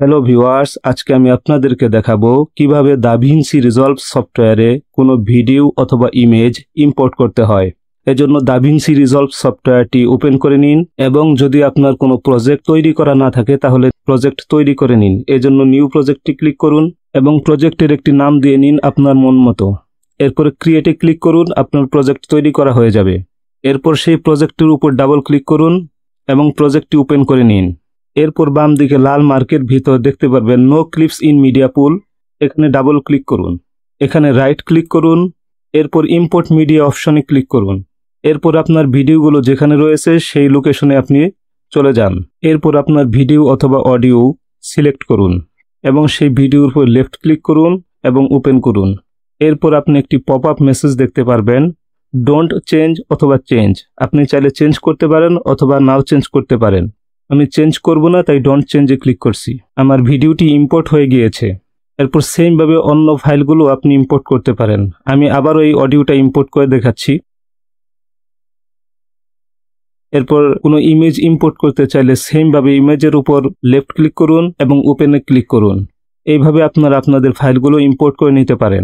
Hello viewers, আজকে আমি আপনাদেরকে দেখাবো কিভাবে দাভিন্সি রিজলভ সফটওয়্যারে কোনো ভিডিও অথবা ইমেজ ইম্পোর্ট করতে হয়। এজন্য দাভিন্সি রিজলভ সফটওয়্যারটি ওপেন করে নিন এবং যদি আপনার কোনো প্রজেক্ট তৈরি করা না থাকে তাহলে প্রজেক্ট তৈরি করে নিন। এজন্য নিউ প্রজেক্টে ক্লিক করুন এবং প্রজেক্টের একটি নাম দিয়ে নিন আপনার মন মতো। এরপরে ক্রিয়েটে ক্লিক করুন, আপনার প্রজেক্ট তৈরি করা হয়ে যাবে। এরপর সেই প্রজেক্টের উপর ডাবল ক্লিক করুন এবং প্রজেক্টটি ওপেন করে নিন। এরপর বাম দিকে লাল মার্কের ভিতর দেখতে পারবেন নো ক্লিপস ইন মিডিয়া পুল, এখানে ডাবল ক্লিক করুন। এখানে রাইট ক্লিক করুন, এরপর ইম্পোর্ট মিডিয়া অপশনে ক্লিক করুন। এরপর আপনার ভিডিওগুলো যেখানে রয়েছে সেই লোকেশনে আপনি চলে যান। এরপর আপনার ভিডিও অথবা অডিও সিলেক্ট করুন এবং সেই ভিডিওর উপর লেফট ক্লিক করুন এবং ওপেন করুন। এরপর আপনি একটি পপ আপ মেসেজ দেখতে পারবেন, ডোন্ট চেঞ্জ অথবা চেঞ্জ। আপনি চাইলে চেঞ্জ করতে পারেন অথবা নাও চেঞ্জ করতে পারেন। আমি চেঞ্জ করব না, তাই ডোন্ট চেঞ্জে ক্লিক করছি। আমার ভিডিওটি ইম্পোর্ট হয়ে গিয়েছে। এরপর সেমভাবে অন্য ফাইলগুলো আপনি ইম্পোর্ট করতে পারেন। আমি আবারও এই অডিওটা ইম্পোর্ট করে দেখাচ্ছি। এরপর কোনো ইমেজ ইম্পোর্ট করতে চাইলে সেমভাবে ইমেজের উপর লেফট ক্লিক করুন এবং ওপেনে ক্লিক করুন। এইভাবে আপনারা আপনাদের ফাইলগুলো ইম্পোর্ট করে নিতে পারেন।